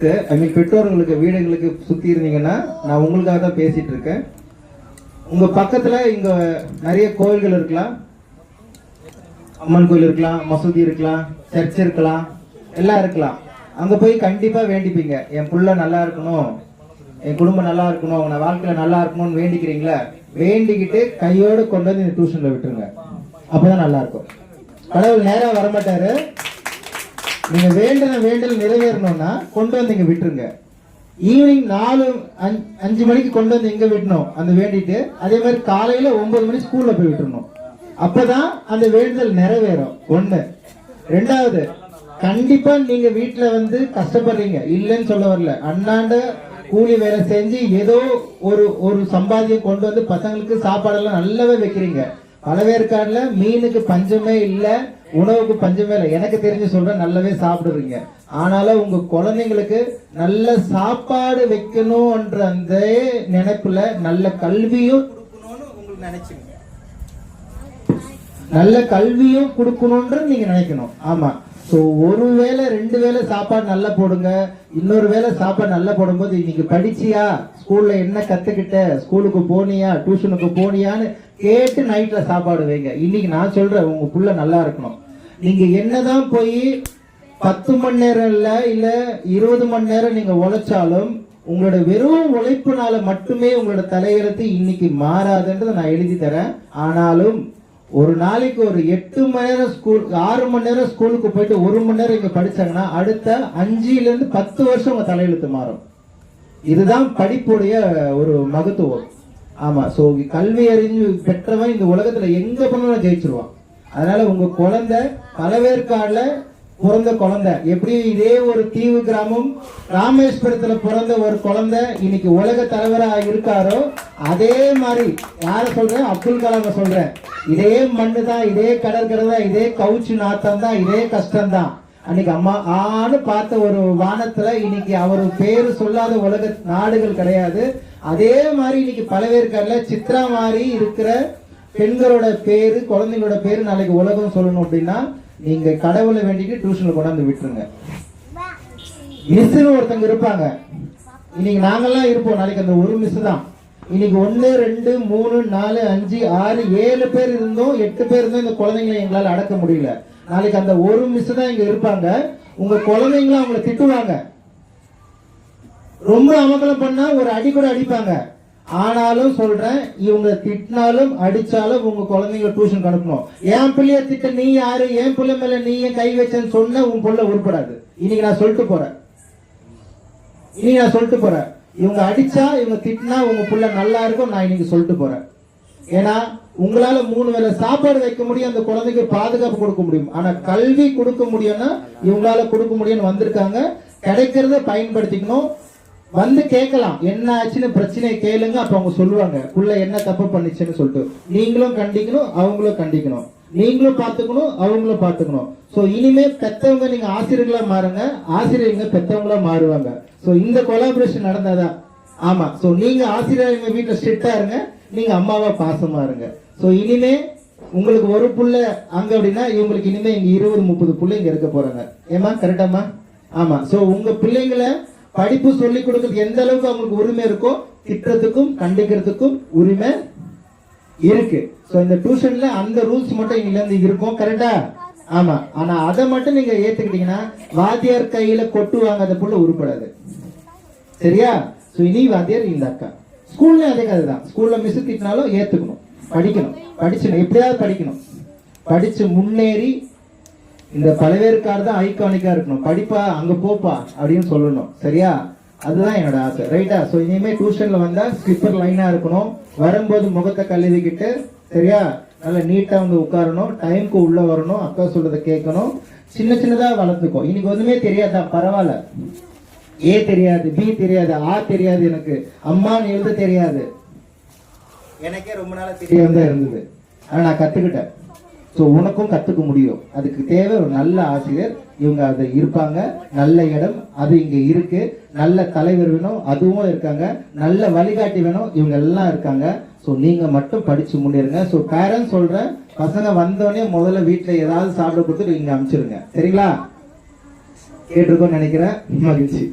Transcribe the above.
பெற்றோர்களுக்கு வீடுகளுக்கு சுத்தி இருந்தீங்கன்னா நான் உங்களுக்காக தான் பேசிட்டு இருக்கேன். உங்க பக்கத்துல இங்க நிறைய கோயில்கள் இருக்கலாம், அம்மன் கோயில் இருக்கலாம், மசூதி இருக்கலாம், சர்ச் இருக்கலாம், எல்லாம் இருக்கலாம். அங்க போய் கண்டிப்பா வேண்டிப்பீங்க, என் புள்ள நல்லா இருக்கணும், என் குடும்பம் நல்லா இருக்கணும், உங்க வாழ்க்கையில நல்லா இருக்கணும்னு வேண்டிக்கிறீங்களா? வேண்டிக்கிட்டு கையோடு கொண்டு வந்து இந்த டியூஷன்ல விட்டுருங்க. அப்பதான் நல்லா இருக்கும். கடவுள் நேரா வரமாட்டாரு. நீங்க வேண்டல் நிறைவேறணும்னா கொண்டு வந்து இங்க விட்டுருங்க. ஈவினிங் 4-5 மணிக்கு கொண்டு வந்து இங்க விட்டணும் அந்த வேண்டிட்டு, அதே மாதிரி காலையில 9 மணி ஸ்கூல்ல போய் விட்டுறணும். அப்பதான் அந்த வேண்டுதல் நிறைவேறும். ஒண்ணு. ரெண்டாவது, கண்டிப்பா நீங்க வீட்டுல வந்து கஷ்டப்படுறீங்க, இல்லைன்னு சொல்ல வரல. அண்ணாண்ட கூலி வேலை செஞ்சு ஏதோ ஒரு சம்பாதியம் கொண்டு வந்து பசங்களுக்கு சாப்பாடெல்லாம் நல்லாவே வைக்கிறீங்க. பலவேற்காடுல மீனுக்கு பஞ்சமே இல்லை, உணவுக்கு பஞ்சமே இல்லை. எனக்கு தெரிஞ்சு சொல்றேன், நல்லாவே சாப்பிடுறீங்க. ஆனாலும் உங்க குழந்தைங்களுக்கு நல்ல சாப்பாடு வைக்கணும்ன்ற அந்த நினைப்புல நல்ல கல்வியும் கொடுக்கணும்னு உங்களுக்கு நினைச்சுங்க. நல்ல கல்வியும் கொடுக்கணும்ன்ற நீங்க நினைக்கணும். ஆமா. சோ ஒரு வேளை 2 வேளை சாப்பாடு நல்லா போடுங்க. இன்னொரு வேளை சாப்பாடு நல்லா போடும்போது இன்னைக்கு படிச்சியா, ஸ்கூல்ல என்ன கத்துக்கிட்ட, ஸ்கூலுக்கு போனியா, டியூஷனுக்கு போனியான்னு கேட்டு நைட்ல சாப்பாடு வைங்க. இன்னைக்கு நான் சொல்றேன், உங்க புள்ள நல்லா இருக்கணும். நீங்க என்னதான் போய் 10 மணி நேரம் இல்ல 20 மணி நேரம் நீங்க உழைச்சாலும் உங்களோட வெறும் உழைப்புனால மட்டுமே உங்களோட தலையெழுத்து இன்னைக்கு மாறாதுன்றதை நான் எழுதி தரேன். ஆனாலும் ஒரு நாளைக்கு ஒரு 8 மணி நேரம் ஸ்கூல், 6 மணி நேரம் ஸ்கூலுக்கு போயிட்டு 1 மணி நேரம் இங்க படிச்சாங்கன்னா அடுத்த 5 to 10 வருஷம் உங்க தலையெழுத்து மாறும். இதுதான் படிப்புடைய ஒரு மகத்துவம். ஆமா. சோ கல்வி அறிஞ்சு பெற்றவன் இந்த உலகத்துல எங்க பண்ணாலும் ஜெயிச்சிருவான். அதனால உங்க குழந்தை பலவேற்காடுல பிறந்த குழந்தை எப்படி இதே ஒரு தீவு கிராமம் ராமேஸ்வரத்துல பிறந்த ஒரு குழந்தை இன்னைக்கு உலக தலைவரா இருக்காரோ, அதே மாதிரி யார சொல்றேன், அப்துல் கலாம சொல்றேன். இதே மண்ணு தான், இதே கடற்கரை தான், இதே கவுச்சு நாத்தம் தான், இதே கஷ்டம் தான். அன்னைக்கு அம்மா ஆன்னு பார்த்த ஒரு வானத்துல இன்னைக்கு அவர் பேரு சொல்லாத உலக நாடுகள் கிடையாது. அதே மாதிரி இன்னைக்கு பலவேற்காடுல சித்ரா மாதிரி இருக்கிற பெண்களோட பேரு, குழந்தைங்களோட பேரு நாளைக்கு உலகம் சொல்லணும் அப்படின்னா நீங்க கடவுளை வேண்டிட்டு டியூஷன்ல கொண்டாந்து விட்டுருங்க. மிஸ்ன்னு ஒருத்தங்க இருப்பாங்க, இன்னைக்கு நாங்கெல்லாம் இருப்போம், நாளைக்கு அந்த ஒரு மிஸ் தான். இன்னைக்கு 1 2 3 4 5 6 7 பேர் இருந்தோம், 8 பேர் இருந்தோம், இந்த குழந்தைங்களை எங்களால அடக்க முடியல. நாளைக்கு அந்த ஒரு மிஸ் தான் இங்க இருப்பாங்க. உங்க குழந்தைங்களும் அவங்களை திட்டுவாங்க, ரொம்ப அமக்கலம் பண்ணா ஒரு அடி கூட அடிப்பாங்க. ஆனாலும் சொல்றேன், இவங்க திட்டினாலும் அடிச்சாலும் உங்க குழந்தைங்க டியூஷன் அனுப்பணும். என் பிள்ளைய திட்ட நீ யாரு, என் பிள்ளை மேல நீ ஏன் கை வச்சேன்னு சொன்ன உன் பிள்ளை உருப்படாது. இன்னைக்கு நான் சொல்லிட்டு போறேன். இவங்க அடிச்சா இவங்க திட்டினா உங்க பிள்ளை நல்லா இருக்கும், நான் இன்னைக்கு சொல்லிட்டு போறேன். ஏன்னா உங்களால 3 வேளை சாப்பாடு வைக்க முடியும், அந்த குழந்தைக்கு பாதுகாப்பு கொடுக்க முடியும். ஆனா கல்வி கொடுக்க முடியும்னா இவங்களால கொடுக்க முடியும்னு வந்திருக்காங்க. கிடைக்கிறத பயன்படுத்திக்கணும். வந்து கேட்கலாம், என்ன ஆச்சுன்னு பிரச்சனையை கேளுங்க. அப்ப அவங்க சொல்லுவாங்க புள்ள என்ன தப்பு பண்ணிச்சுன்னு சொல்லிட்டு. நீங்களும் கண்டிக்கணும், அவங்களும் கண்டிக்கணும். நீங்களும் பாத்துக்கணும், அவங்களும் பாத்துக்கணும். சோ இனிமே பெத்தவங்க நீங்க ஆசிரியர்களா மாறுங்க, ஆசிரியர்கள் பெத்தவங்களா மாறுவாங்க. சோ இந்த கொலாபரேஷன் நடந்தாதான். ஆமா. சோ நீங்க ஆசிரியர் வீட்டுல ஸ்ட்ரிக்டா இருங்க, நீங்க அம்மாவா பாசமா இருங்க. சோ இனிமே உங்களுக்கு ஒரு புள்ள அங்க அப்படின்னா இவங்களுக்கு இனிமே இங்க 20-30 பிள்ளைங்க இருக்க போறாங்க. ஏமா கரெக்டாமா? ஆமா. சோ உங்க பிள்ளைங்களை படிப்பு சொல்லி கொடுக்கறது எந்த அளவுக்கு அவங்களுக்கு உரிமை இருக்கோ, திட்டத்துக்கும் கண்டிக்கிறதுக்கும் உரிமை இருக்கு. சோ இந்த டியூஷன்ல அந்த ரூல்ஸ் மட்டும் இங்க இருந்து இருக்கும். கரெக்டா? ஆமா. ஆனா அதை மட்டும் நீங்க ஏத்துக்கிட்டீங்கன்னா வாத்தியார் கையில கொட்டுவாங்க, அந்த புள்ள உருப்படாது. சரியா? சோ இனி வாத்தியார் இந்த அக்கா. ஸ்கூல்ல அதே கதை தான். ஸ்கூல்ல மிஸ் திட்டினாலும் ஏத்துக்கணும், படிக்கணும், படிச்சு எப்படியாவது படிக்கணும். படிச்சு முன்னேறி இந்த பலவேற்காடு தான் ஐகானிக்கா இருக்கணும். படிப்பா அங்க போப்பா அப்படின்னு சொல்லணும். சரியா? அதுதான் என்னோட ஆசை. ரைட்டா? சோ இனிமே டியூஷன்ல வந்தா ஸ்லிப்பர் லைனா இருக்கணும், வரும்போது முகத்தை கழுவிக்கிட்டு, சரியா, நல்லா நீட்டா வந்து உட்காரணும், டைமுக்கு உள்ள வரணும், அக்கா சொல்றதை கேட்கணும். சின்னதா வளர்த்துக்கும். இன்னைக்கு ஒண்ணுமே தெரியாதா, பரவாயில்ல. ஏ தெரியாது, பி தெரியாது, ஆ தெரியாது, எனக்கு அம்மான்னு எழுத தெரியாது, எனக்கே ரொம்ப நாளா தெரியாம இருந்தது. ஆனா நான் கத்துக்கிட்டேன். ஸோ உனக்கும் கற்றுக்க முடியும். அதுக்கு தேவை ஒரு நல்ல ஆசிரியர். இவங்க அது இருப்பாங்க, நல்ல இடம் அது இங்கே இருக்கு, நல்ல தலைவர் வேணும், அதுவும் இருக்காங்க, நல்ல வழிகாட்டி வேணும், இவங்க எல்லாம் இருக்காங்க. ஸோ நீங்க மட்டும் படிச்சு முன்னேறுங்க. ஸோ பேரண்ட்ஸ் சொல்றேன், பசங்க வந்தோடனே முதல்ல வீட்டில் ஏதாவது சாப்பிட கொடுத்துட்டு இங்க அனுப்பிச்சிருங்க. சரிங்களா? கேட்டிருக்கோன்னு நினைக்கிறேன். மகிழ்ச்சி.